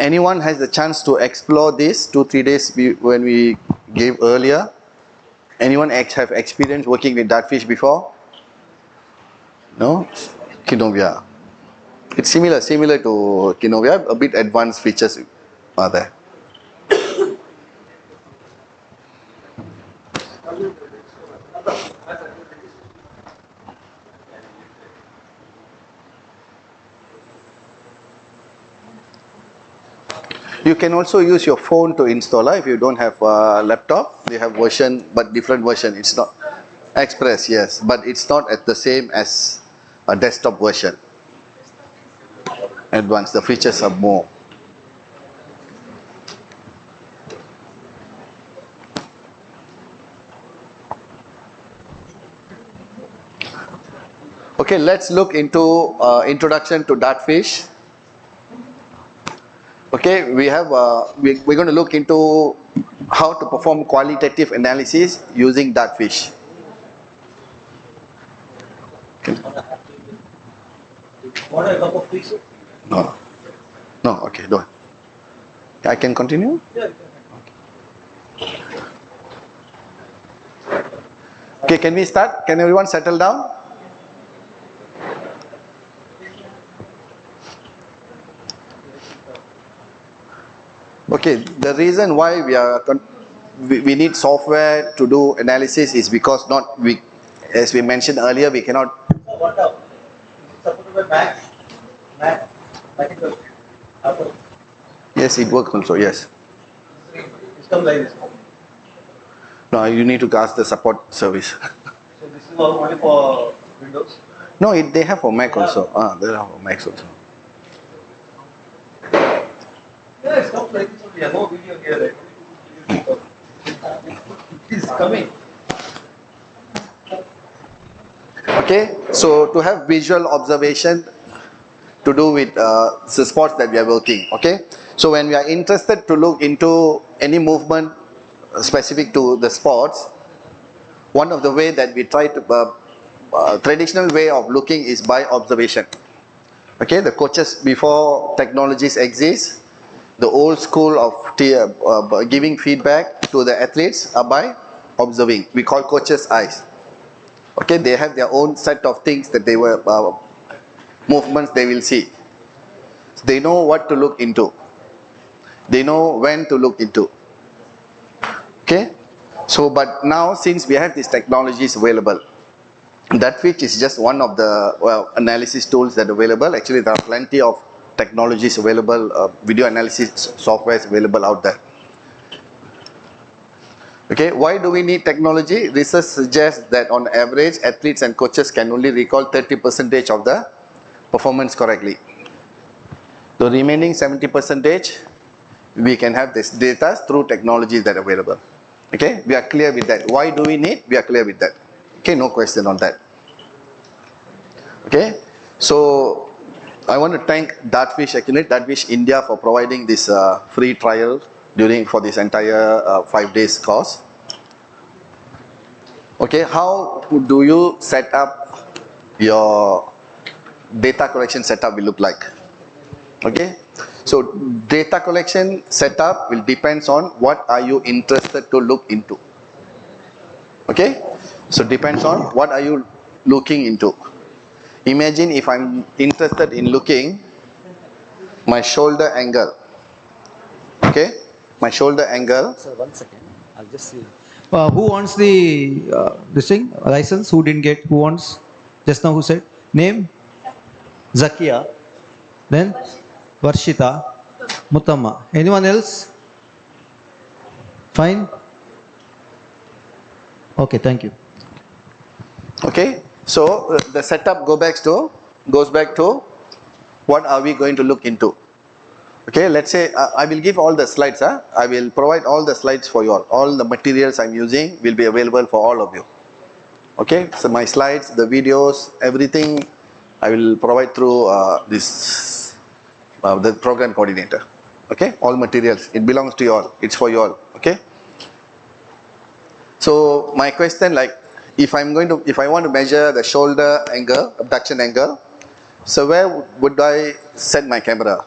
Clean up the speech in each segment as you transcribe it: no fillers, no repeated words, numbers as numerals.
Anyone has the chance to explore this 2-3 days when we gave earlier? Anyone have experience working with that fish before? No? Kinovia. It's similar to Kinovia, a bit advanced features are there. You can also use your phone to install. If you don't have a laptop, they have version, but different version. It's not Express, yes, but it's not at the same as a desktop version. Advanced, the features are more. Okay, let's look into introduction to dartfish. Okay, we have we're going to look into how to perform qualitative analysis using dartfish. Okay. Want a cup of tea, sir? No, okay, don't. I can continue? Yeah. Okay, can we start? Can everyone settle down? Okay, the reason why we need software to do analysis is because as we mentioned earlier, we cannot. So what up? Is it supported by Mac, Macintosh, Apple? Yes, it works also. Yes. System like this. No, you need to ask the support service. So this is only for Windows. No, they have for Mac also. They have for Mac also. Yeah, it's not like this. We have no video here. Right? It is coming. Okay, so to have visual observation to do with the spots that we are working. Okay, so when we are interested to look into any movement specific to the spots, one of the way that we try to traditional way of looking is by observation. Okay, the coaches before technologies exist, the old school of giving feedback to the athletes are by observing. We call coaches' eyes. Okay, they have their own set of things that they were movements they will see. They know what to look into. They know when to look into. Okay, so but now since we have these technologies available, dartfish is just one of the analysis tools that are available. Actually, there are plenty of technologies available, video analysis software is available out there. Okay, why do we need technology? Research suggests that on average, athletes and coaches can only recall 30% of the performance correctly. The remaining 70%, we can have this data through technologies that are available. Okay, we are clear with that. Why do we need? We are clear with that. Okay, no question on that. Okay, so I want to thank Dartfish India for providing this free trial for this entire 5 days course. Okay, how do you set up your data collection setup will look like? Okay, so data collection setup will depends on what are you interested to look into. Okay, so depends on what are you looking into. Imagine if I'm interested in looking my shoulder angle. Okay, my shoulder angle. Sir, 1 second. I'll just see. Who wants the this thing license? Who didn't get? Who wants? Just now, who said name? Zakia. Then Varshita, Mutamma. Anyone else? Fine. Okay, thank you. Okay, so the setup goes back to what are we going to look into. Okay, let's say I will give all the slides. I will provide all the slides for you all. All the materials I'm using will be available for all of you. Okay, so my slides, the videos, everything I will provide through the program coordinator. Okay, all materials, it belongs to you all. It's for you all. Okay. So my question, like, if I want to measure the shoulder angle, abduction angle, so where would I set my camera?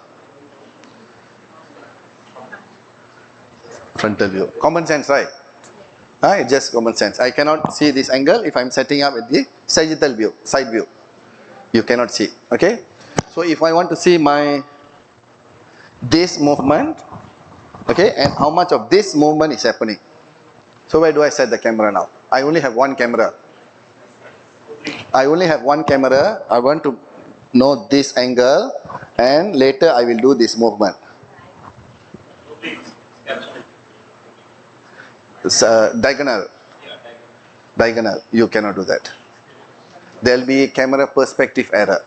Frontal view. Common sense, right? It's just common sense. I cannot see this angle if I'm setting up at the sagittal view, side view. You cannot see. Okay? So if I want to see my this movement, okay, and how much of this movement is happening. So where do I set the camera now? I only have one camera. I only have one camera. I want to know this angle, and later I will do this movement. It's diagonal. Diagonal. You cannot do that. There will be camera perspective error.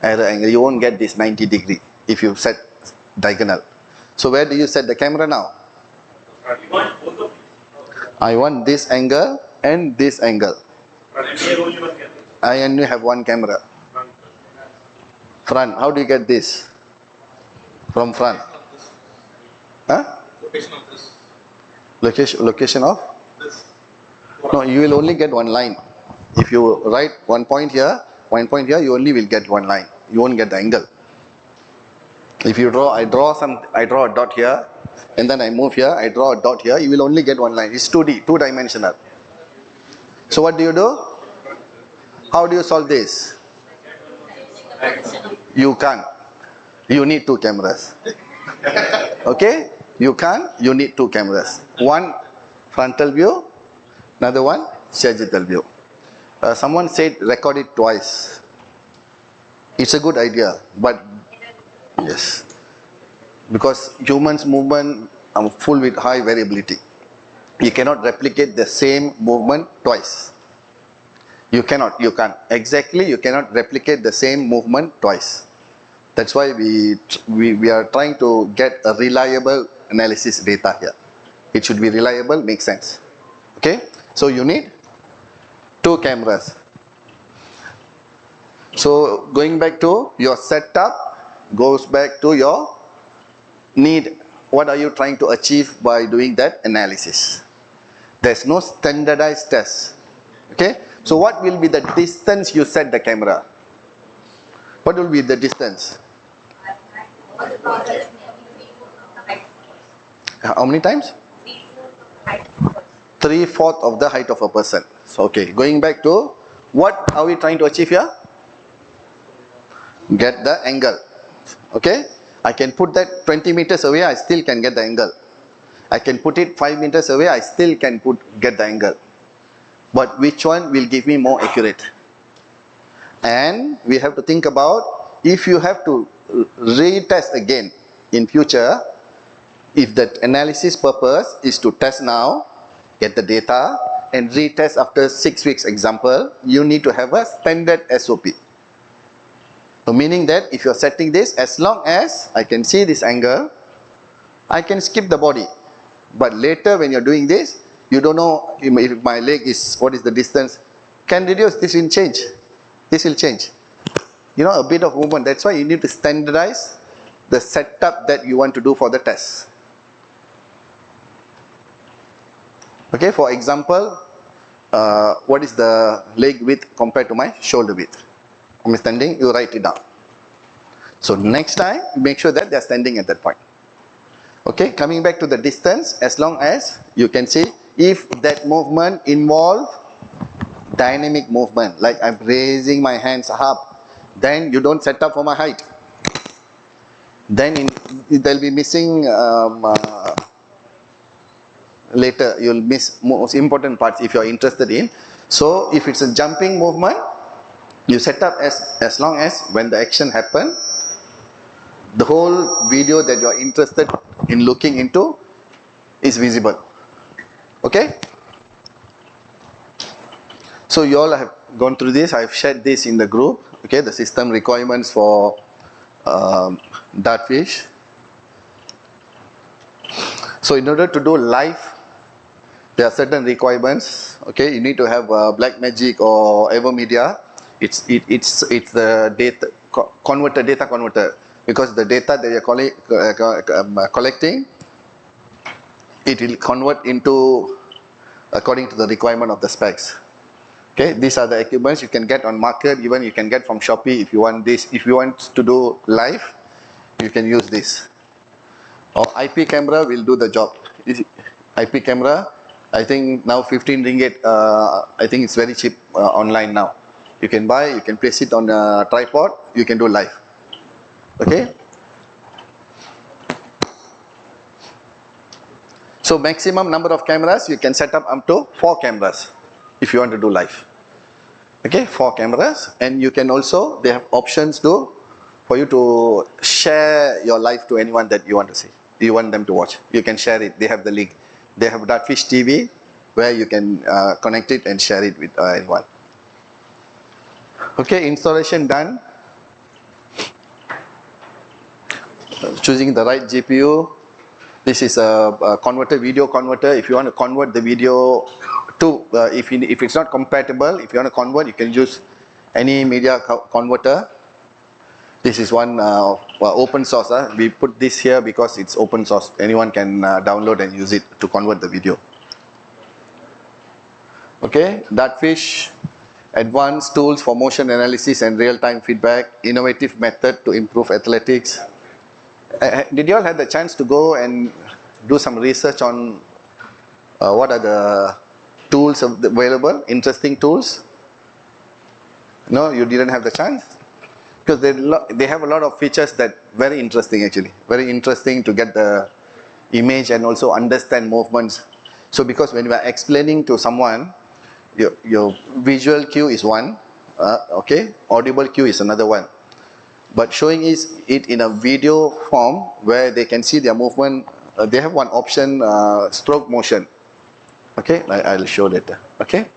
Error angle. You won't get this 90 degree if you set diagonal. So where do you set the camera now? I want this angle and this angle. I only have one camera. Front. How do you get this? From front. Huh? Location of this. Location of? No, you will only get one line. If you write one point here, you only will get one line. You won't get the angle. If you draw, I draw a dot here, and then I move here, I draw a dot here, you will only get one line. It's 2D, two-dimensional. So what do you do? How do you solve this? You can't. You need two cameras. Okay? You can't. You need two cameras. One frontal view, another one sagittal view. Someone said record it twice. It's a good idea, but yes, because humans' movement are full with high variability. You cannot replicate the same movement twice. You cannot. You can't. Exactly, you cannot replicate the same movement twice. That's why we are trying to get a reliable analysis data here. It should be reliable, make sense. Okay? So you need two cameras. So going back to your setup goes back to your need. What are you trying to achieve by doing that analysis? There's no standardized test. Okay? So what will be the distance you set the camera? What will be the distance? How many times? 3/4 of the height of a person. So, okay, going back to what are we trying to achieve here? Get the angle. Okay, I can put that 20 meters away, I still can get the angle. I can put it 5 meters away, I still can get the angle. But which one will give me more accurate? And we have to think about, if you have to retest again in future, if that analysis purpose is to test now, get the data, and retest after 6 weeks example, you need to have a standard SOP. So meaning that if you're setting this, as long as I can see this angle, I can skip the body. But later when you're doing this, you don't know if my leg is, what is the distance, can reduce, this will change. This will change. You know, a bit of movement. That's why you need to standardize the setup that you want to do for the test. Okay, for example, what is the leg width compared to my shoulder width? I'm standing, you write it down. So next time, make sure that they're standing at that point. Okay, coming back to the distance, as long as you can see, if that movement involves dynamic movement, like I'm raising my hands up, then you don't set up for my height. Then they'll be missing, later you'll miss most important parts if you're interested in. So if it's a jumping movement, you set up as long as when the action happens, the whole video that you're interested in looking into is visible. Okay? So you all have gone through this. I've shared this in the group. Okay, the system requirements for dartfish. So in order to do live, there are certain requirements. Okay, you need to have Blackmagic or Evermedia. It's the data converter, because the data that you're collecting, it will convert into according to the requirement of the specs. Okay, these are the equipments you can get on market. Even you can get from Shopee if you want this. If you want to do live, you can use this. or IP camera will do the job. IP camera, I think now 15 ringgit, I think it's very cheap online now. You can buy, you can place it on a tripod, you can do live. Okay. So maximum number of cameras, you can set up to 4 cameras if you want to do live. Okay, 4 cameras, and you can also, they have options for you to share your live to anyone that you want to see. You want them to watch. You can share it. They have the link. They have Dartfish TV where you can connect it and share it with anyone. Okay, installation done. Choosing the right GPU. This is a converter, video converter. If you want to convert the video to, if it's not compatible, if you want to convert, you can use any media converter. This is one open source. We put this here because it's open source. Anyone can download and use it to convert the video. Okay, Dartfish, advanced tools for motion analysis and real-time feedback, innovative method to improve athletics. Did you all have the chance to go and do some research on what are the tools available, interesting tools? No, you didn't have the chance? Because they have a lot of features that very interesting actually. Very interesting to get the image and also understand movements. So because when we are explaining to someone, your visual cue is one, okay, audible cue is another one. But showing it in a video form where they can see their movement, they have one option, stroke motion. Okay, I'll show that. Okay.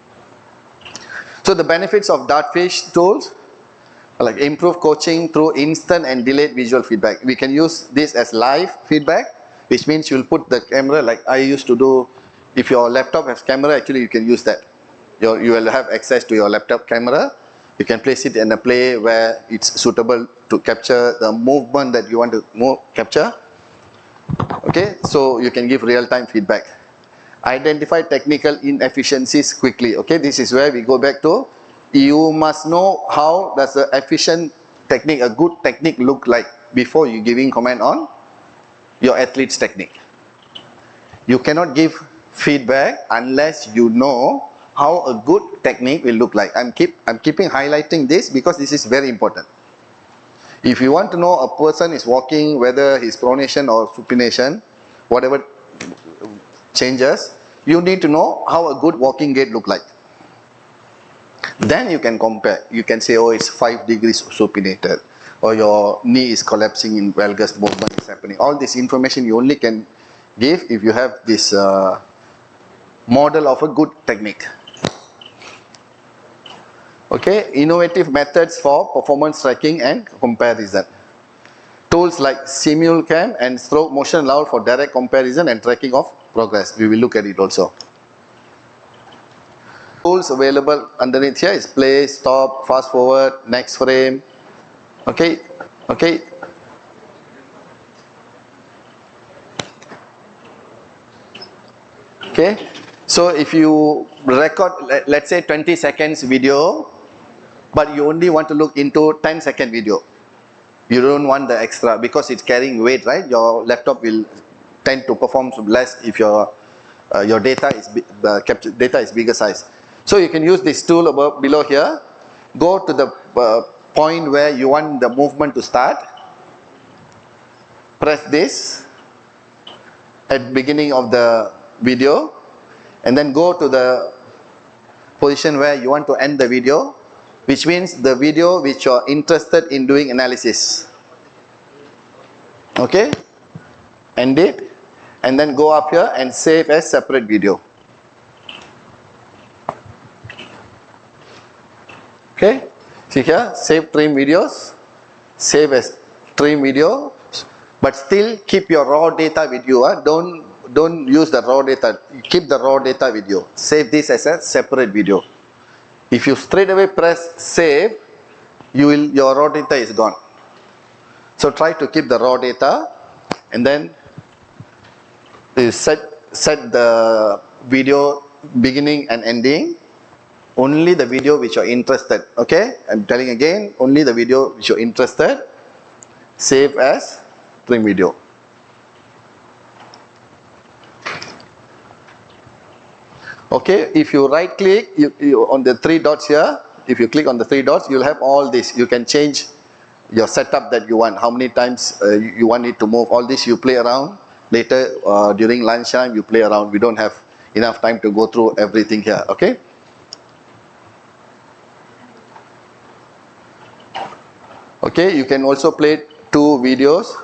So the benefits of Dartfish tools, like improve coaching through instant and delayed visual feedback. We can use this as live feedback, which means you'll put the camera like I used to do. If your laptop has camera, actually you can use that. You will have access to your laptop camera. You can place it in a play where it's suitable to capture the movement that you want to capture. Okay, so you can give real-time feedback. Identify technical inefficiencies quickly. Okay, this is where we go back to, you must know how does the efficient technique, a good technique look like before you giving comment on your athlete's technique. You cannot give feedback unless you know how a good technique will look like. I'm keeping highlighting this because this is very important. If you want to know a person is walking, whether his pronation or supination, whatever changes, you need to know how a good walking gait look like. Then you can compare. You can say, oh, it's 5 degrees supinated, or your knee is collapsing in valgus movement is happening. All this information you only can give if you have this model of a good technique. Okay, innovative methods for performance tracking and comparison. Tools like Simulcam and stroke motion allow for direct comparison and tracking of progress. We will look at it also. Tools available underneath here is play, stop, fast forward, next frame. Okay, okay. Okay, so if you record, let's say 20 seconds video, but you only want to look into 10-second video. You don't want the extra because it's carrying weight, right? Your laptop will tend to perform less if your data is captured data is bigger size. So you can use this tool above below here. Go to the point where you want the movement to start. Press this at beginning of the video, and then go to the position where you want to end the video, which means the video which you are interested in doing analysis. Okay, end it, and then go up here and save as separate video. Okay, see here, save trim videos, save as trim video, but still keep your raw data with you. Don't use the raw data. Keep the raw data with you. Save this as a separate video. If you straight away press save, your raw data is gone. So try to keep the raw data, and then set the video beginning and ending. Only the video which you're interested. Okay, I'm telling again, only the video which you're interested. Save as trim video. Okay, if you right click on the three dots here, if you click on the three dots, you'll have all this. You can change your setup that you want, how many times you want it to move. All this you play around. Later during lunchtime you play around. We don't have enough time to go through everything here. Okay. Okay, you can also play two videos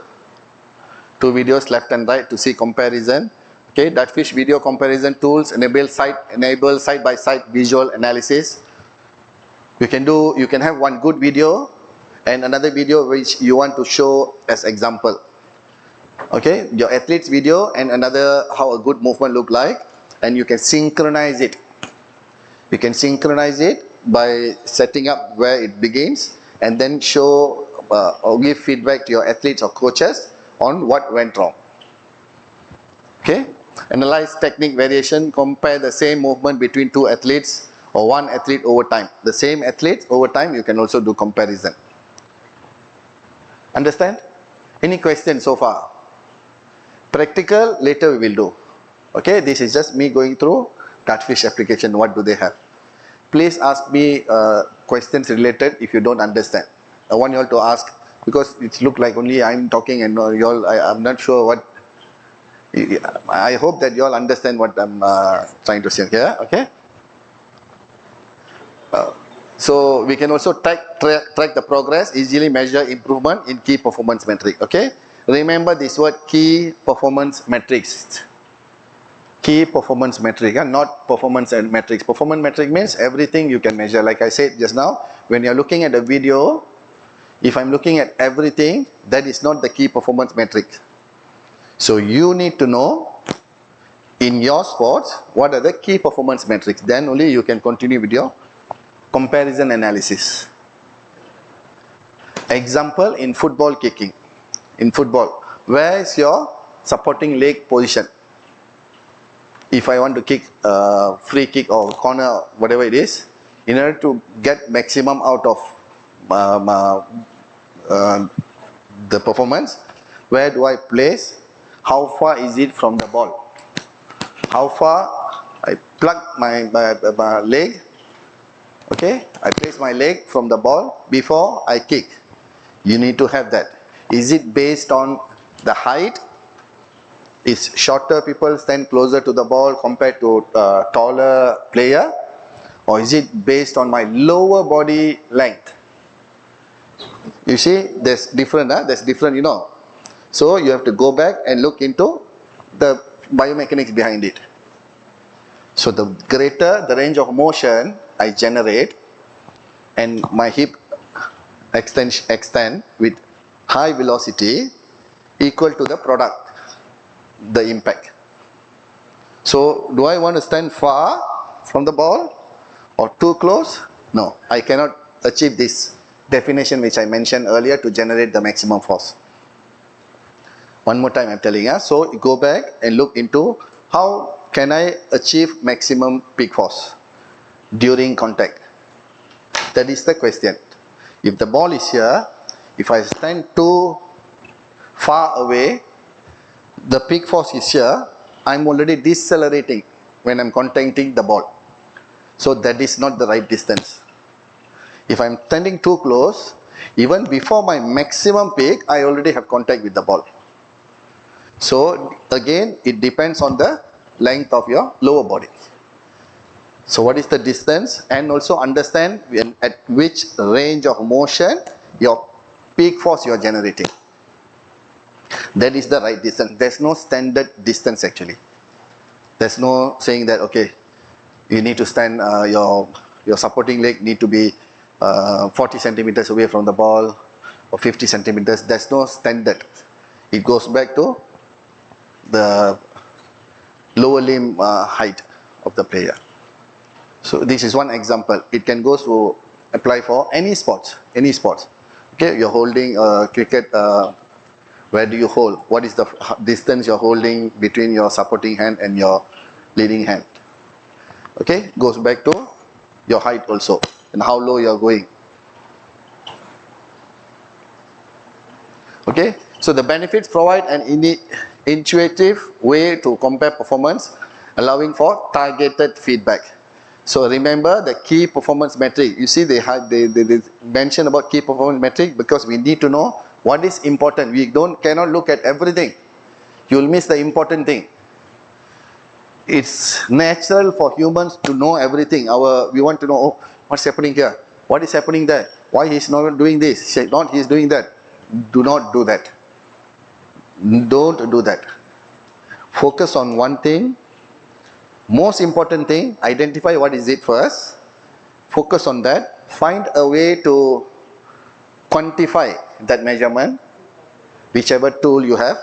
left and right to see comparison. Okay, that fish video comparison tools enable side by side visual analysis. You can have one good video and another video which you want to show as example. Okay, your athlete's video and another how a good movement look like, and you can synchronize it. You can synchronize it by setting up where it begins and then show or give feedback to your athletes or coaches on what went wrong. Okay, analyze technique variation, compare the same movement between two athletes or one athlete over time. The same athletes over time you can also do comparison. Understand? Any questions so far? Practical later we will do. Okay, this is just me going through catfish application. What do they have? Please ask me questions related if you don't understand. I want you all to ask, because it look like only I'm talking and you all, I'm not sure what. I hope that you all understand what I'm trying to say here. Okay. So we can also track the progress, easily measure improvement in key performance metric. Okay. Remember this word, key performance metrics. Key performance metric, not performance and metrics. Performance metric means everything you can measure. Like I said just now, when you're looking at a video, if I'm looking at everything, that is not the key performance metric. So you need to know in your sports what are the key performance metrics. Then only you can continue with your comparison analysis. Example, in football kicking. In football, where is your supporting leg position? If I want to kick free kick or corner, whatever it is, in order to get maximum out of the performance, where do I place? How far is it from the ball? How far I plug my leg? Okay, I place my leg from the ball before I kick. You need to have that. Is it based on the height? Is shorter people stand closer to the ball compared to taller player? Or is it based on my lower body length? You see, there's different, you know. So you have to go back and look into the biomechanics behind it. So the greater the range of motion I generate and my hip extend with high velocity equal to the product, the impact. So do I want to stand far from the ball or too close? No, I cannot achieve this definition which I mentioned earlier to generate the maximum force. One more time I'm telling you. So go back and look into how can I achieve maximum peak force during contact. That is the question. If the ball is here, if I stand too far away, the peak force is here, I'm already decelerating when I'm contacting the ball. So that is not the right distance. If I'm standing too close, even before my maximum peak, I already have contact with the ball. So again, it depends on the length of your lower body. So what is the distance, and also understand at which range of motion your peak force you are generating. That is the right distance. There's no standard distance actually. There's no saying that okay, you need to stand your supporting leg need to be 40 centimeters away from the ball or 50 centimeters. There's no standard. It goes back to the lower limb height of the player. So this is one example. It can go to apply for any sports. Okay, you're holding cricket. Where do you hold? What is the distance you're holding between your supporting hand and your leading hand? Okay, goes back to your height also and how low you're going. Okay, so the benefits provide an intuitive way to compare performance allowing for targeted feedback. So remember the key performance metric. You see they mention about key performance metric because we need to know what is important. We cannot look at everything. You will miss the important thing. It's natural for humans to know everything. We want to know, oh, what's happening here? What is happening there? Why he's not doing this? Not he's doing that. Do not do that. Don't do that. Focus on one thing. Most important thing, identify what is it first. Focus on that. Find a way to quantify that measurement. Whichever tool you have.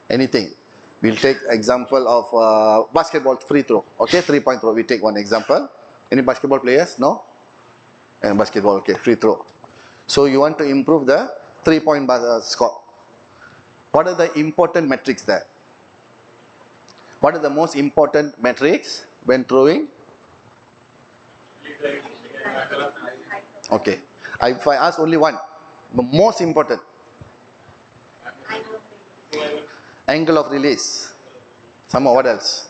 Anything. We'll take example of basketball free throw. Okay, 3-point throw. We take one example. Any basketball players? No? And basketball, okay, free throw. So you want to improve the 3-point score. What are the important metrics there? What are the most important metrics when throwing? Okay. If I ask only one, the most important. Angle of release. Somehow, what else?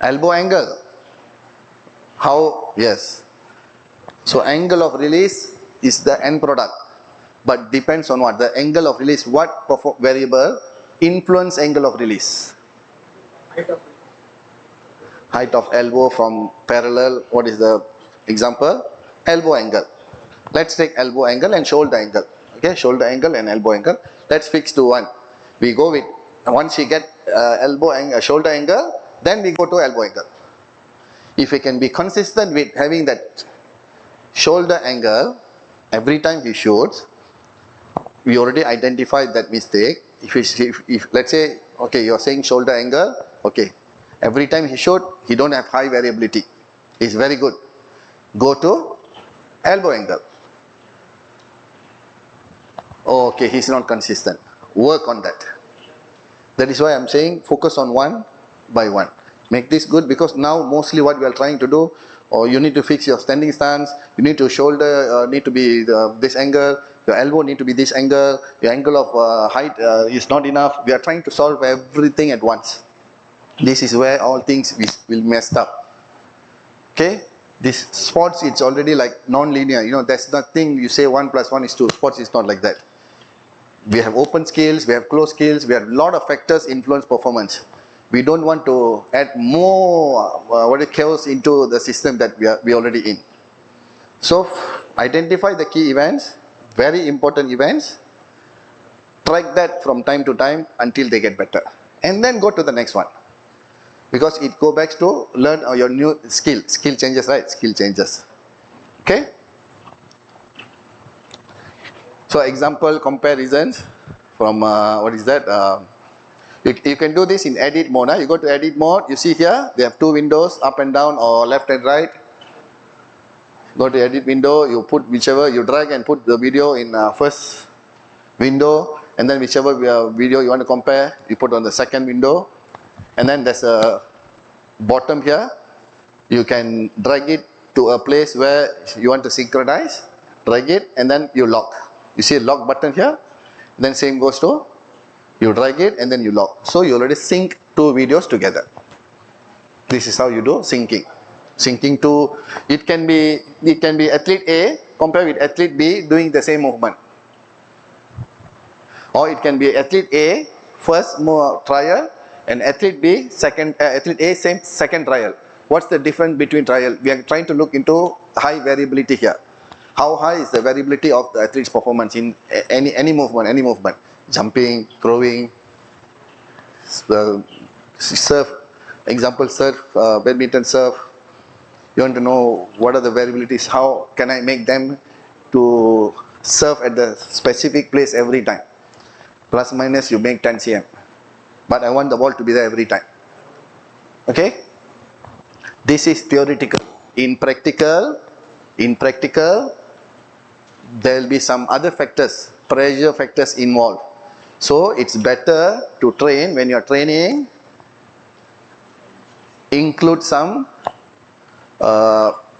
Elbow angle. How? Yes. So angle of release is the end product. But depends on what? The angle of release. What variable influence angle of release? Height of elbow from parallel. What is the example? Elbow angle. Let's take elbow angle and shoulder angle. Okay, shoulder angle and elbow angle. Let's fix to one. We go with, once you get elbow angle, shoulder angle, then we go to elbow angle. If we can be consistent with having that shoulder angle, every time he shoots, we already identified that mistake. If let's say, okay, you're saying shoulder angle, okay, every time he shoot, he don't have high variability. It's very good. Go to elbow angle. Okay, he's not consistent. Work on that. That is why I'm saying focus on one by one. Make this good, because now mostly what we are trying to do, or you need to fix your standing stance, you need to shoulder need to be this angle, your elbow need to be this angle, your angle of height is not enough. We are trying to solve everything at once. This is where all things will mess up. Okay, this sports, it's already like non-linear. You know, there's nothing you say 1 + 1 = 2. Sports is not like that. We have open skills, we have closed skills, we have a lot of factors influence performance. We don't want to add more chaos into the system that we already in. So identify the key events, very important events, track that from time to time until they get better, and then go to the next one, because it go back to learn your new skill changes, right? Skill changes. Okay, so example comparisons from what is that, you can do this in edit mode. You go to edit mode, you see here they have two windows, up and down or left and right. Go to edit window, you put whichever, you drag and put the video in first window, and then whichever video you want to compare, you put on the second window. And then there's a bottom here, you can drag it to a place where you want to synchronize, drag it, and then you lock. You see a lock button here, then same goes to, you drag it and then you lock. So you already sync two videos together. This is how you do syncing. Syncing to, it can be athlete A compared with athlete B doing the same movement. Or it can be athlete A first trial and athlete B athlete A second trial. What's the difference between trial? We are trying to look into high variability here. How high is the variability of the athlete's performance in any movement? Jumping, throwing, surf, example surf, badminton surf. You want to know what are the variabilities, how can I make them to surf at the specific place every time. Plus minus you make 10 cm. But I want the ball to be there every time. Okay? This is theoretical. In practical, there will be some other factors, pressure factors involved. So it's better to train, when you're training, include some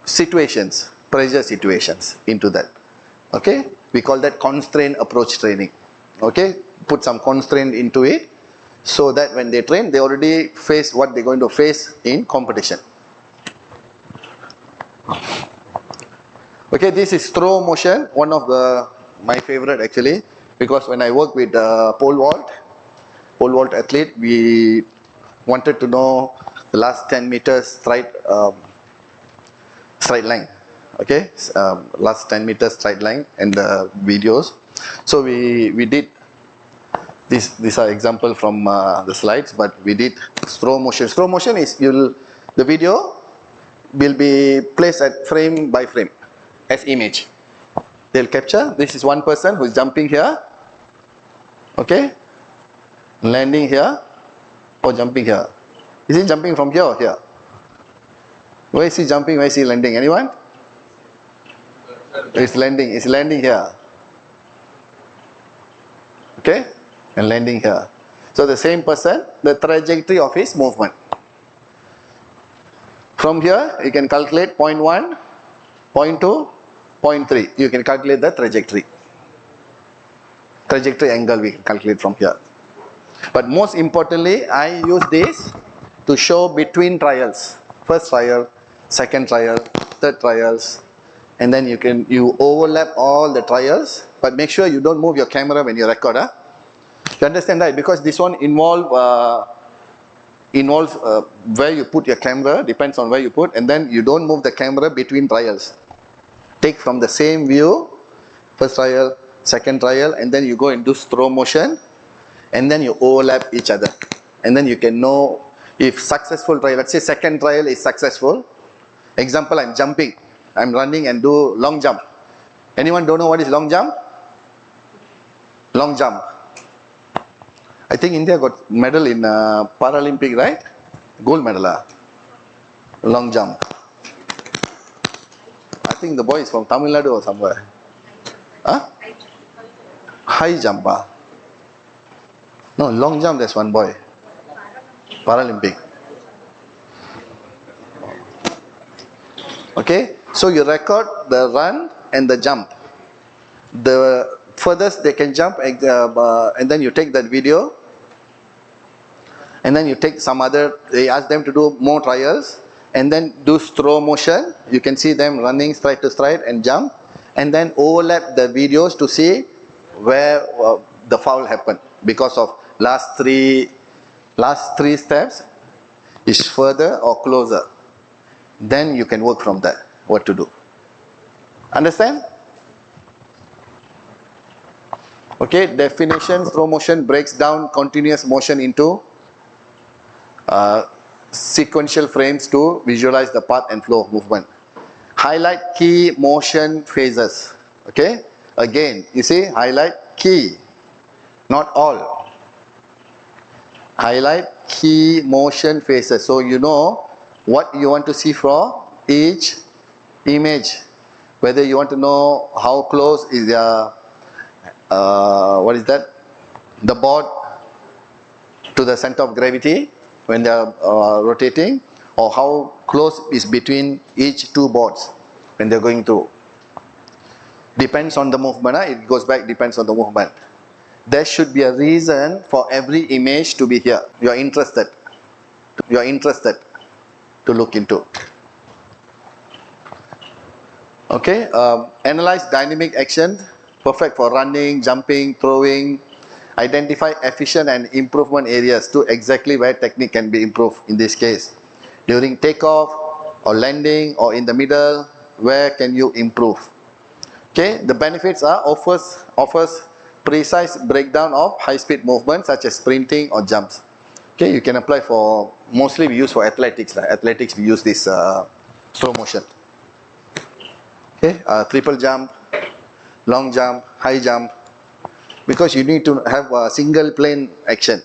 situations, pressure situations into that. Okay, we call that constraint approach training. Okay, put some constraint into it, so that when they train, they already face what they're going to face in competition. Okay, this is throw motion, one of my favorite actually, because when I work with pole vault athlete, we wanted to know the last 10 meters stride length. Okay, last 10 meters stride length and the videos. So we did this. These are example from the slides, but we did throw motion. Throw motion is the video will be placed at frame by frame as image. They'll capture. This is one person who is jumping here. Okay, landing here or jumping here. Is he jumping from here or here? Where is he jumping? Where is he landing? Anyone? It's landing. It's landing here. Okay, and landing here. So the same person, the trajectory of his movement. From here, you can calculate point 1, point 2, point 3. You can calculate the trajectory. Trajectory angle we can calculate from here. But most importantly, I use this to show between trials. First trial, second trial, third trials, and then you overlap all the trials, but make sure you don't move your camera when you record. You understand that? Because this one involves where you put your camera, depends on where you put, and then you don't move the camera between trials. Take from the same view, first trial, second trial, and then you go and do throw motion, and then you overlap each other, and then you can know if successful trial. Let's say second trial is successful. Example, I'm jumping, I'm running and do long jump. Anyone don't know what is long jump? Long jump. I think India got medal in Paralympic, right? Gold medal. Long jump. I think the boy is from Tamil Nadu or somewhere. Huh? High jump. No, long jump, there's one boy. Paralympic. Okay, so you record the run and the jump. The furthest they can jump, and then you take that video, and then you take some other, they ask them to do more trials, and then do throw motion. You can see them running stride to stride and jump, and then overlap the videos to see where the foul happened, because of last three steps is further or closer. Then you can work from that, what to do. Understand? Okay, definition, throw motion breaks down continuous motion into sequential frames to visualize the path and flow of movement. Highlight key motion phases. Okay, again, you see, highlight key, not all. Highlight key motion phases, so you know what you want to see from each image. Whether you want to know how close is the what is that? The board to the center of gravity when they are rotating, or how close is between each two boards when they are going through. Depends on the movement. It goes back, depends on the movement. There should be a reason for every image to be here. You are interested. You are interested to look into. Okay, analyze dynamic action, perfect for running, jumping, throwing. Identify efficient and improvement areas to exactly where technique can be improved. In this case, during takeoff or landing or in the middle, where can you improve? Okay, the benefits are offers precise breakdown of high-speed movements such as sprinting or jumps. Okay, you can apply for, mostly we use for athletics. Athletics we use this throw motion. Okay, triple jump, long jump, high jump, because you need to have a single plane action.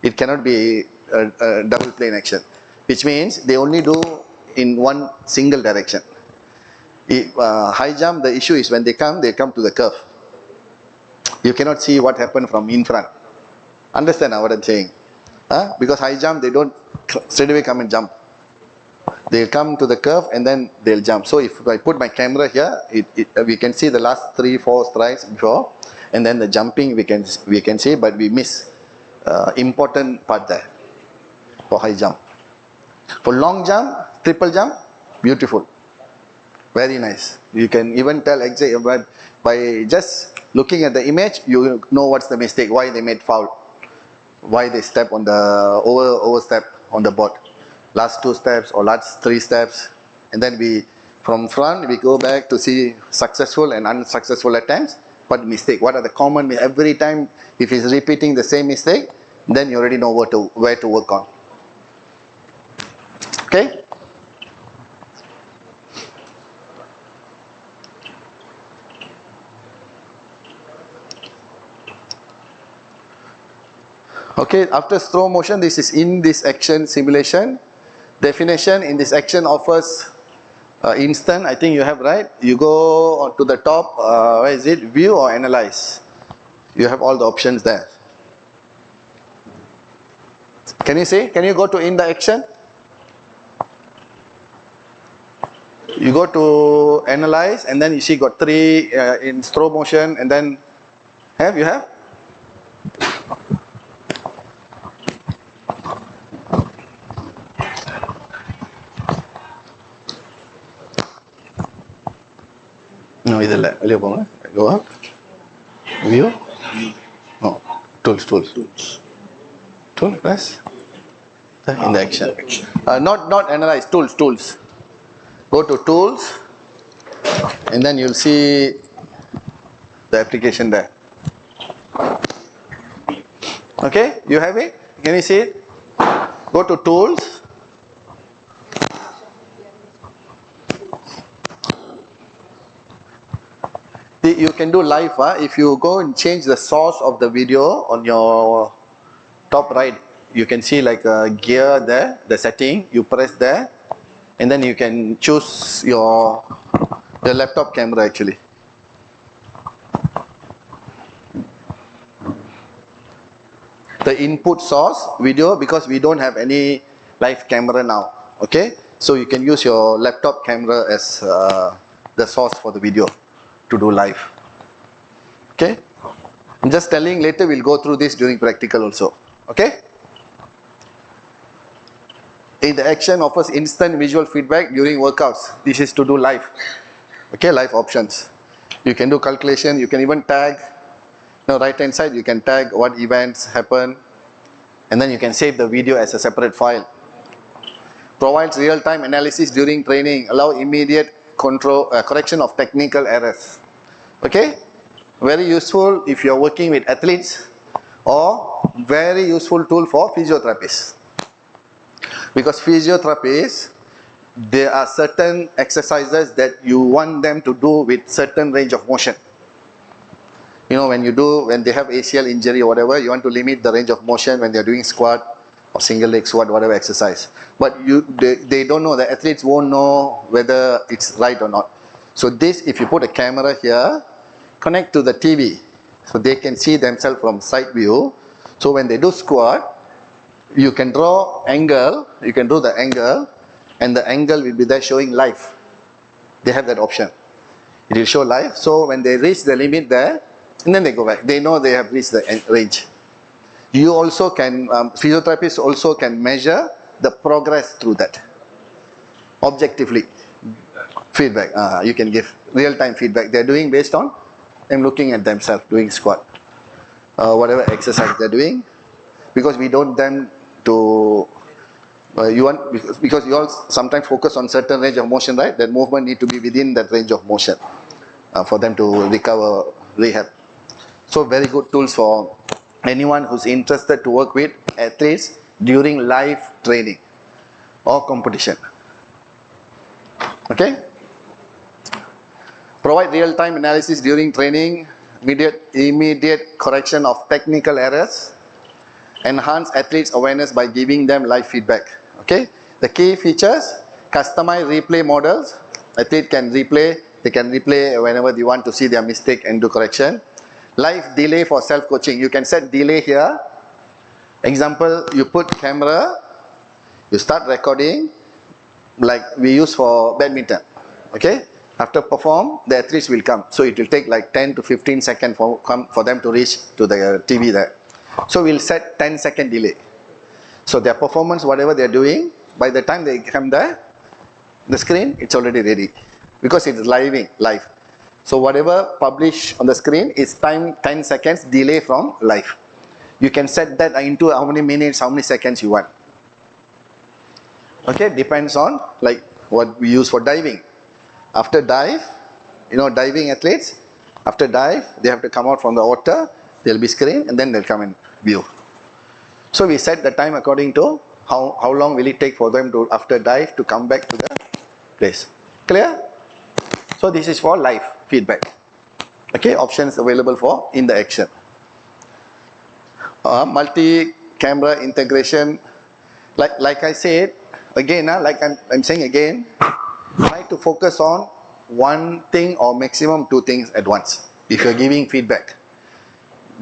It cannot be a double plane action, which means they only do in one single direction. High jump, the issue is when they come to the curve. You cannot see what happened from in front. Understand what I'm saying? Because high jump, they don't straight away come and jump. They'll come to the curve and then they'll jump. So if I put my camera here, we can see the last 3-4 strides before, and then the jumping we can see, but we miss important part there for high jump. For long jump, triple jump, beautiful. Very nice. You can even tell exactly by just looking at the image, you know what's the mistake, why they made foul, why they step on the overstep on the board. Last 2 steps or last 3 steps, and then from front we go back to see successful and unsuccessful attempts. What mistake? What are the common? Every time if he's repeating the same mistake, then you already know where to work on. Okay. Okay, after throw motion, this is in this action simulation. Definition: in this action offers instant, I think you have, right? You go to the top, where is it? View or analyze. You have all the options there. Can you see? Can you go to in the action? You go to analyze, and then you see got 3 in throw motion, and then you have? No, இதல்ல வெளிய போங்க. Go up. View. No. Tools. Tool, press. In the action. Not analyze. Tools. Go to tools, and then you'll see the application there. Okay, you have it? Can you see it? Go to tools. You can do live. If you go and change the source of the video on your top right, you can see like a gear there, the setting. You press there, and then you can choose the laptop camera actually. The input source video, because we don't have any live camera now. Okay, so you can use your laptop camera as the source for the video to do live. Okay, I'm just telling, later we'll go through this during practical also. Okay. In the action offers instant visual feedback during workouts. This is to do live. Okay, live options. You can do calculation, you can even tag. Right hand side you can tag what events happen, and then you can save the video as a separate file. Provides real-time analysis during training, allow immediate correction of technical errors. Okay, very useful if you are working with athletes, or very useful tool for physiotherapists. Because physiotherapists, there are certain exercises that you want them to do with certain range of motion. When they have ACL injury or whatever, you want to limit the range of motion when they are doing squat or single leg squat, whatever exercise. But they don't know, the athletes won't know whether it's right or not. So this, if you put a camera here, connect to the TV, so they can see themselves from side view. So when they do squat, you can draw angle, you can do the angle, and the angle will be there showing live. They have that option. It will show live. So when they reach the limit there, and then they go back, they know they have reached the range. You also can, physiotherapists also can measure the progress through that. Objectively. Feedback. You can give real-time feedback. They're doing based on them looking at themselves, doing squat. Whatever exercise they're doing. Because we don't them to, because you all sometimes focus on certain range of motion, right? That movement need to be within that range of motion for them to recover, rehab. So very good tools for anyone who's interested to work with athletes during live training or competition. Okay. Provide real-time analysis during training, immediate correction of technical errors, enhance athletes' awareness by giving them live feedback. Okay. The key features: customize replay models. Athlete can replay. They can replay whenever they want to see their mistake and do correction. Live delay for self-coaching. You can set delay here. Example: you put camera, you start recording, like we use for badminton. Okay. After perform, the athletes will come. So it will take like 10 to 15 seconds for them to reach to the TV there. So we'll set 10-second delay. So their performance, whatever they're doing, by the time they come there, the screen, it's already ready. Because it's live. So whatever published on the screen is time 10 seconds delay from live. You can set that into how many minutes, how many seconds you want. Okay, depends on like what we use for diving. After dive, diving athletes, after dive, they have to come out from the water, there'll be screen and then they'll come in view. So we set the time according to how long will it take for them to, after dive, to come back to the place. Clear? So this is for live feedback. Okay, options available for in the action. Multi-camera integration, like I said, again, like I'm saying again, try to focus on one thing or maximum two things at once. If you're giving feedback,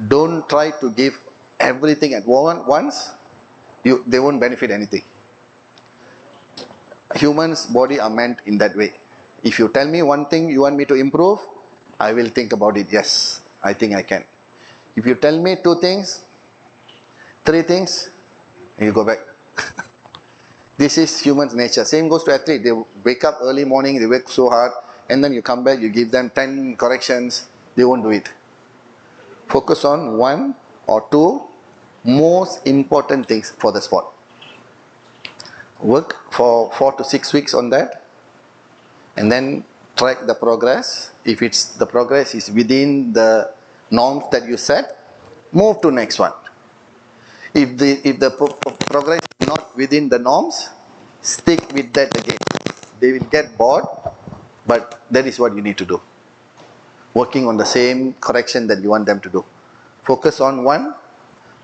don't try to give everything at once. They won't benefit anything. Humans' body are meant in that way. If you tell me one thing you want me to improve, I will think about it. Yes, I think I can. If you tell me two things, three things, you go back. This is human nature. Same goes to athlete. They wake up early morning, they work so hard, and then you come back, you give them 10 corrections, they won't do it. Focus on one or two most important things for the sport. Work for 4 to 6 weeks on that, and then track the progress. If the progress is within the norms that you set, move to next one. If the progress is not within the norms, stick with that again. They will get bored, but that is what you need to do. Working on the same correction that you want them to do. Focus on one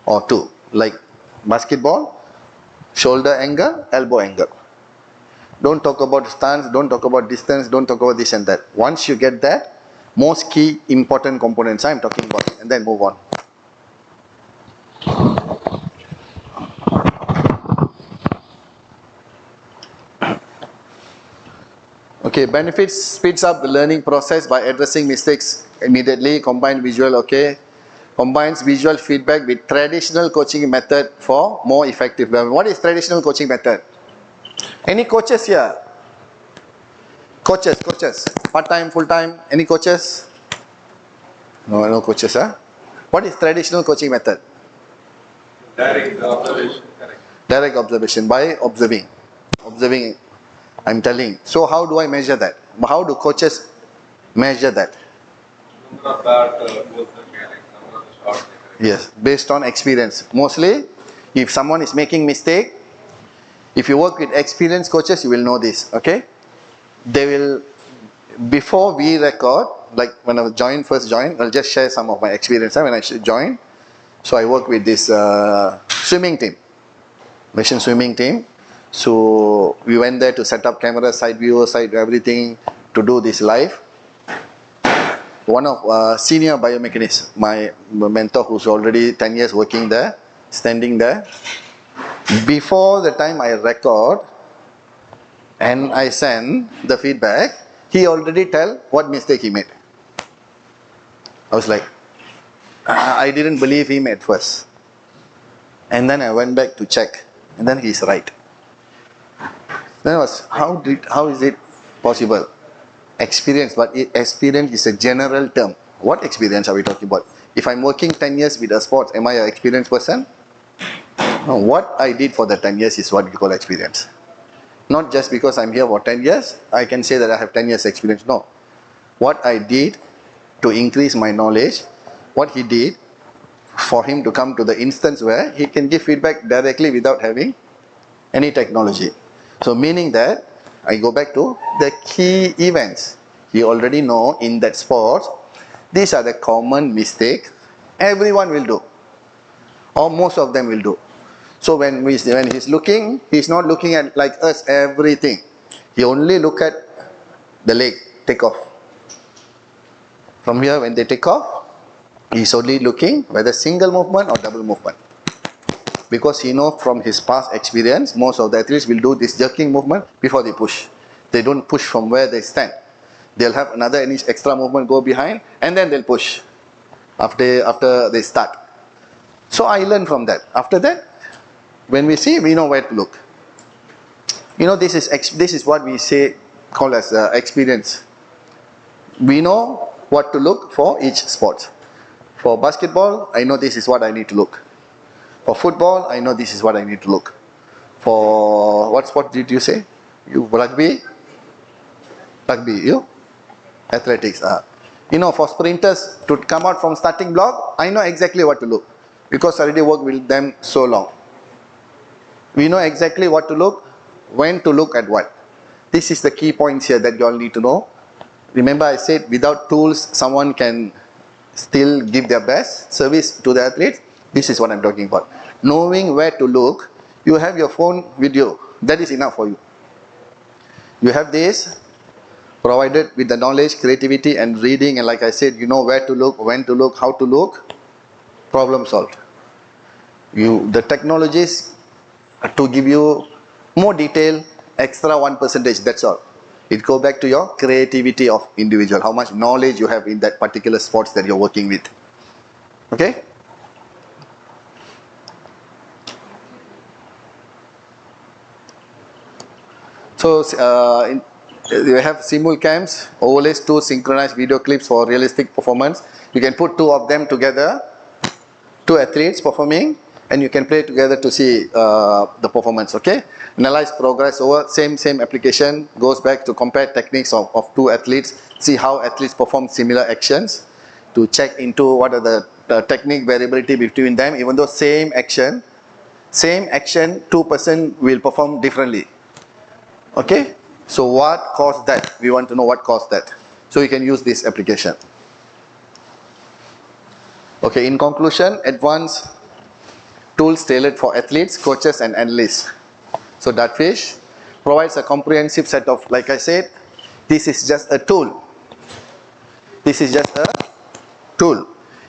or two. Like basketball, shoulder angle, elbow angle. Don't talk about stance, don't talk about distance, don't talk about this and that. Once you get that, most key important components I'm talking about, and then move on. Okay, benefits: speeds up the learning process by addressing mistakes immediately. Combine visual, okay. Combines visual feedback with traditional coaching method for more effective learning. What is traditional coaching method? Any coaches here? Coaches. Part-time, full-time, any coaches? No coaches, huh? What is traditional coaching method? Direct observation, correct. Direct observation, by observing. I'm telling. So how do I measure that? How do coaches measure that? Number of that goals that mechanics, number of the shots. Yes, based on experience. Mostly, if someone is making mistake, if you work with experienced coaches, you will know this, okay? They will, before we record, like when I first joined, I'll just share some of my experience when I joined. So I work with this swimming team, Malaysian swimming team. So we went there to set up camera, side view, everything to do this live. One of senior biomechanics, my mentor who's already 10 years working there, standing there. Before the time I record and I send the feedback, he already tell what mistake he made. I was like, I didn't believe him at first. And then I went back to check, and then he's right. Then I was, how is it possible? Experience, but experience is a general term. What experience are we talking about? If I'm working 10 years with a sport, am I an experienced person? No, what I did for the 10 years is what we call experience. Not just because I'm here for 10 years, I can say that I have 10 years experience. No. What I did to increase my knowledge, what he did for him to come to the instance where he can give feedback directly without having any technology. So meaning that, I go back to the key events. You already know in that sport, these are the common mistakes everyone will do, or most of them will do. So when he's looking, he's not looking at like us everything. He only look at the leg, take off. From here when they take off, he's only looking whether single movement or double movement. Because he knows from his past experience, most of the athletes will do this jerking movement before they push. They don't push from where they stand. They'll have another extra movement go behind, and then they'll push after they start. So I learn from that. After that, when we see, we know where to look. You know, this is what we say, call as experience. We know what to look for each sport. For basketball, I know this is what I need to look. For football, I know this is what I need to look. For what sport did you say? You rugby? Rugby, you? Athletics. You know, for sprinters to come out from starting block, I know exactly what to look because I already worked with them so long. We know exactly what to look, when to look at what. This is the key points here that you all need to know. Remember I said without tools, someone can still give their best service to the athletes. This is what I'm talking about. Knowing where to look, you have your phone video. That is enough for you. You have this, provided with the knowledge, creativity and reading, and like I said, you know where to look, when to look, how to look, problem solved. The technologies to give you more detail, extra 1%, that's all. It goes back to your creativity of individual, how much knowledge you have in that particular sports that you're working with. Okay? So you have simulcams, overlays, 2 synchronized video clips for realistic performance. You can put 2 of them together, 2 athletes performing, and you can play together to see the performance. Okay, analyze progress over same application, goes back to compare techniques of 2 athletes, see how athletes perform similar actions, to check into what are the technique variability between them. Even though same action 2% will perform differently. Okay, so what caused that? We want to know what caused that, so you can use this application. Okay, in conclusion, advanced tools tailored for athletes, coaches and analysts. So Dartfish provides a comprehensive set of, like I said, this is just a tool. This is just a tool.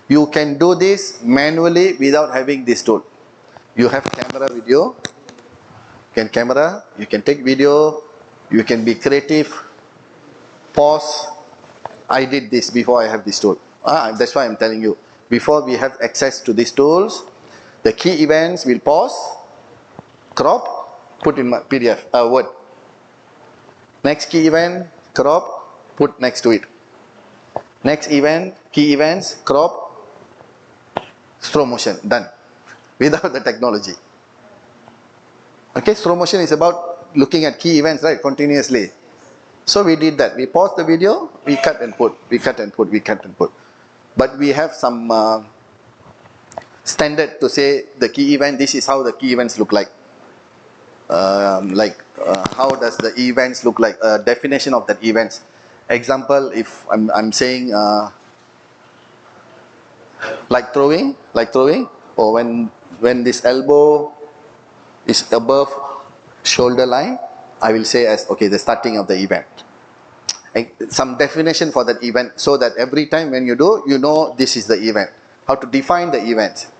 You can do this manually without having this tool. You have camera, video, you can take video, you can be creative, pause. I did this before I have this tool. That's why I'm telling you, before we have access to these tools, the key events will pause, crop, put in my PDF, Word. Next key event, crop, put next to it. Next event, key events, crop, slow motion, done. Without the technology. Okay, slow motion is about looking at key events, right, continuously. So we did that. We paused the video, we cut and put, we cut and put, we cut and put. But we have some standard to say the key event, this is how the key events look like. How does the events look like? Definition of that events. Example, if I'm saying like throwing, or when this elbow is above shoulder line, I will say as, okay, the starting of the event. Some definition for that event, so that every time when you do, you know this is the event. How to define the event.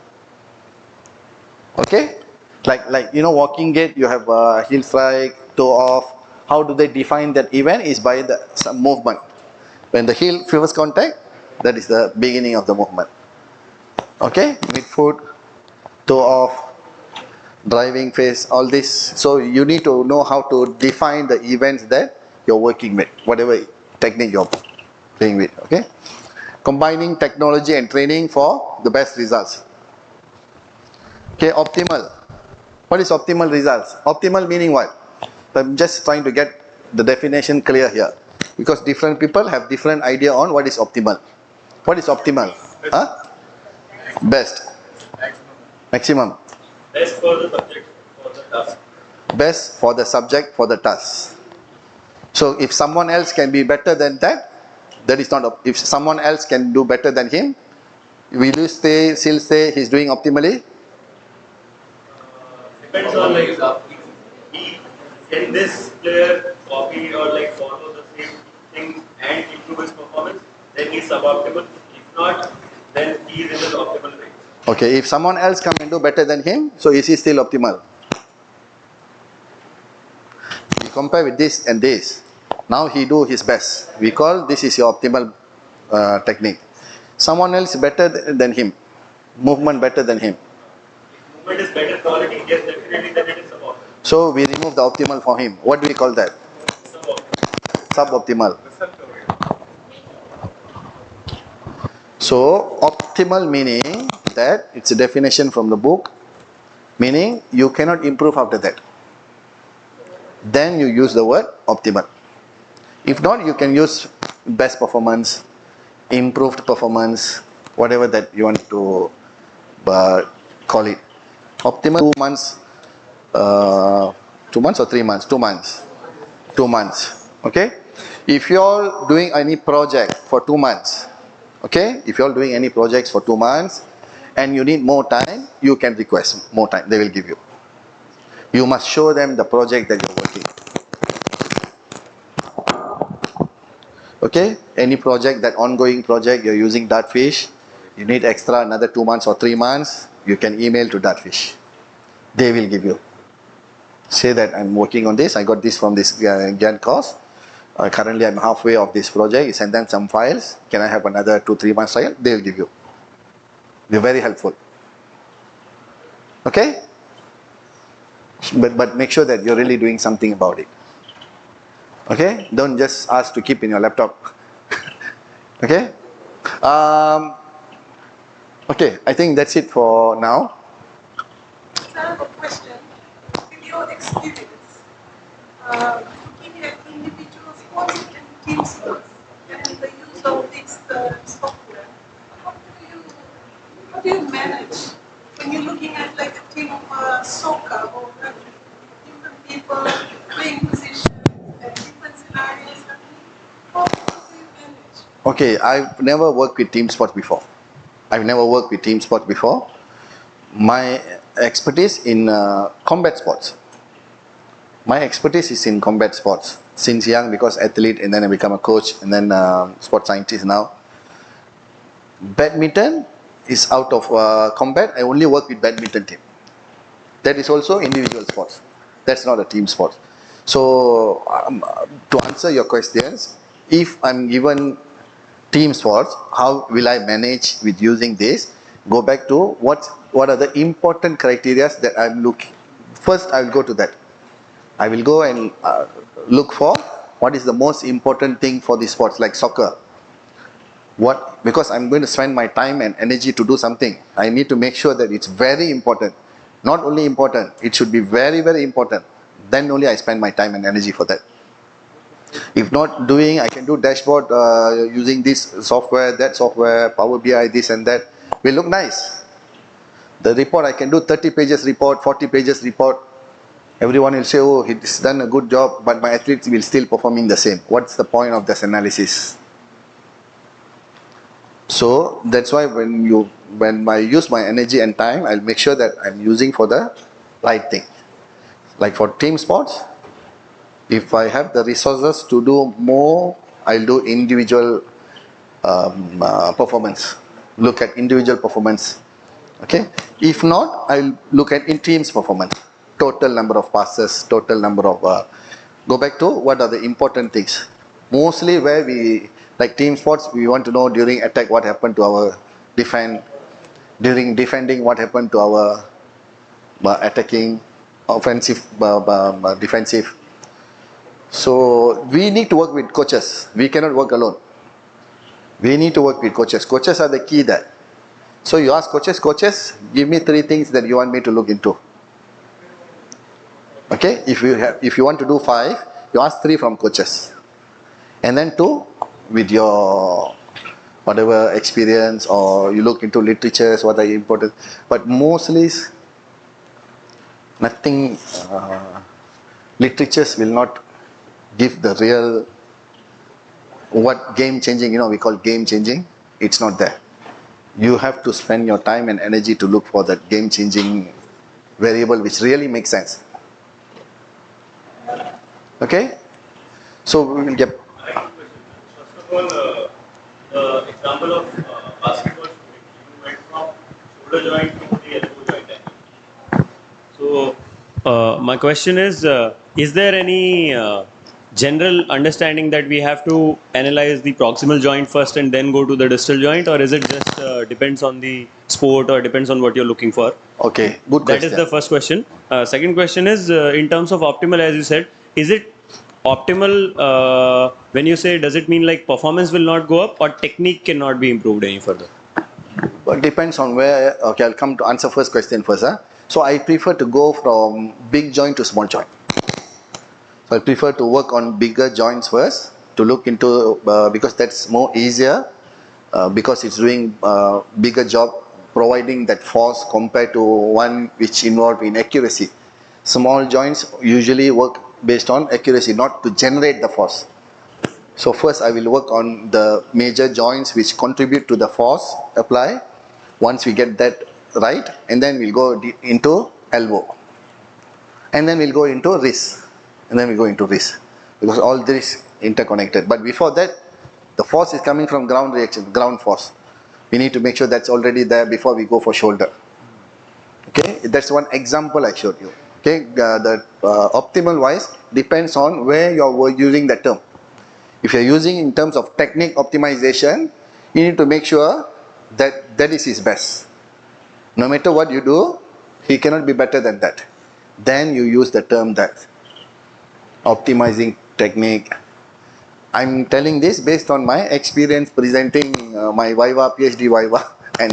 Okay? Like you know, walking gait, you have heel strike, toe off. How do they define that event? Is by some movement. When the heel first contact, that is the beginning of the movement. Okay? Midfoot, toe off, driving face, all this. So you need to know how to define the events that you're working with, whatever technique you're playing with. Okay? Combining technology and training for the best results. Okay, optimal. What is optimal results? Optimal meaning what? I'm just trying to get the definition clear here, because different people have different idea on what is optimal. What is optimal? Huh? Best. Maximum. Best for the subject, for the task. Best for the subject, for the task. So if someone else can be better than that, that is not, if someone else can do better than him, will you still say he's doing optimally? Depends on like, can this player copy or like follow the same thing and improve his performance? Then he's suboptimal. If not, then he is in the optimal range. Okay, if someone else come and do better than him, so is he still optimal? You compare with this and this. Now he do his best. We call this is your optimal technique. Someone else better than him, movement better than him. movement is better quality, yes, definitely then it is suboptimal. So we remove the optimal for him. What do we call that? Suboptimal. So optimal meaning that it's a definition from the book, meaning you cannot improve after that. Then you use the word optimal. If not, you can use best performance, improved performance, whatever that you want to call it. Optimal 2 months, 2 months or 3 months? 2 months. 2 months. Okay. If you're doing any project for 2 months, okay. If you're doing any projects for 2 months, and you need more time, you can request more time. They will give you. You must show them the project that you're working. Okay, any project, that ongoing project, you're using Dartfish, you need extra another 2 months or 3 months, you can email to Dartfish. They will give you. Say that I'm working on this, I got this from this GAN course. Currently I'm halfway of this project, you send them some files, can I have another 2-3 months trial? They will give you. They're very helpful. Okay? But make sure that you're really doing something about it. Okay? Don't just ask to keep in your laptop. Okay? Okay, I think that's it for now. I have a question. With your experience, looking at individual sports and team sports, and the use of this software, how do you manage when you're looking at like a team of soccer or rugby, different people playing positions and different scenarios happening? How do you manage? Okay, I've never worked with team sports before. My expertise in combat sports. My expertise is in combat sports since young, because athlete, and then I become a coach, and then sports scientist now. Badminton is out of combat. I only work with badminton team. That is also individual sports. That's not a team sport. So to answer your questions, if I'm given team sports, how will I manage with using this? Go back to what are the important criteria that I'm looking. First, I will go to that. I will go and look for what is the most important thing for the sports, like soccer. Because I'm going to spend my time and energy to do something, I need to make sure that it's very important. Not only important, it should be very, very important. Then only I spend my time and energy for that. If not doing, I can do dashboard using this software, that software, Power BI, this and that. Will look nice. The report, I can do 30 pages report, 40 pages report. Everyone will say, oh, he's done a good job, but my athletes will still performing the same. What's the point of this analysis? So that's why when I use my energy and time, I'll make sure that I'm using for the right thing. Like for team sports, if I have the resources to do more, I'll do individual performance. Look at individual performance. Okay. If not, I'll look at in teams performance. Total number of passes, total number of. Go back to what are the important things. Mostly where we, like team sports, we want to know during attack what happened to our during defending what happened to our attacking, offensive, defensive. So we need to work with coaches. We cannot work alone. We need to work with coaches. Coaches are the key there. So you ask coaches, give me 3 things that you want me to look into. Okay, if you want to do 5, you ask 3 from coaches, and then 2 with your whatever experience, or you look into literatures, what are important. But mostly nothing. Literatures will not give the real what game changing. We call game changing. It's not there. You have to spend your time and energy to look for that game changing variable which really makes sense. Okay, so we will get. I have a question. First of all, the example of basketball shooting, you went from shoulder joint to the elbow joint angle. So, my question is there any general understanding that we have to analyze the proximal joint first and then go to the distal joint, or is it just depends on the sport or depends on what you're looking for? Okay, good That is question. the first question. Second question is in terms of optimal, as you said, is it optimal when you say, does it mean like performance will not go up or technique cannot be improved any further? But depends on where. Okay, I'll come to answer first question first. So I prefer to go from big joint to small joint. So I prefer to work on bigger joints first to look into because that's more easier because it's doing bigger job providing that force compared to one which involved in accuracy. Small joints usually work based on accuracy, not to generate the force. So first I will work on the major joints which contribute to the force apply. Once we get that right, and then we'll go into elbow. And then we'll go into wrist. And then we go into wrist. Because all this interconnected. But before that, the force is coming from ground reaction, ground force. We need to make sure that's already there before we go for shoulder. Okay, that's one example I showed you. Okay, the optimal wise depends on where you're using the term. If you're using in terms of technique optimization, you need to make sure that that is his best. No matter what you do, he cannot be better than that. Then you use the term that optimizing technique. I'm telling this based on my experience presenting my Viva, PhD Viva and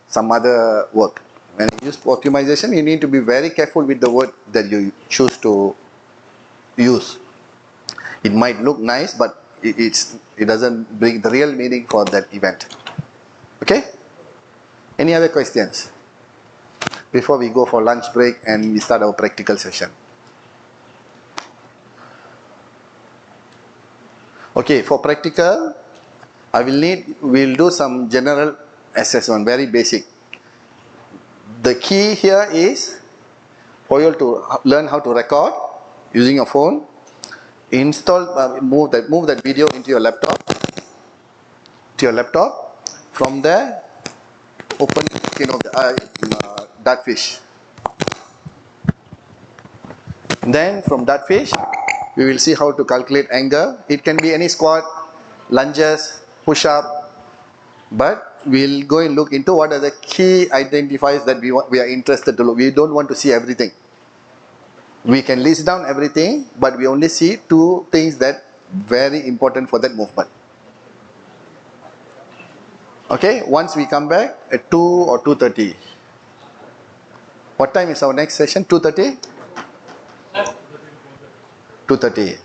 some other work. When you use optimization, you need to be very careful with the word that you choose to use. It might look nice, but it doesn't bring the real meaning for that event. Okay? Any other questions? Before we go for lunch break and we start our practical session. Okay, for practical, we'll do some general assessment, very basic. The key here is for you to learn how to record using your phone. Install, move that video into your laptop. From there, open Dartfish. Then from Dartfish, we will see how to calculate angle. It can be any squat, lunges, push-up, but we'll go and look into what are the key identifiers that we are interested to look. We don't want to see everything. We can list down everything, but we only see two things that very important for that movement. Okay, once we come back at 2 or 2:30. What time is our next session? 2:30? 2:30.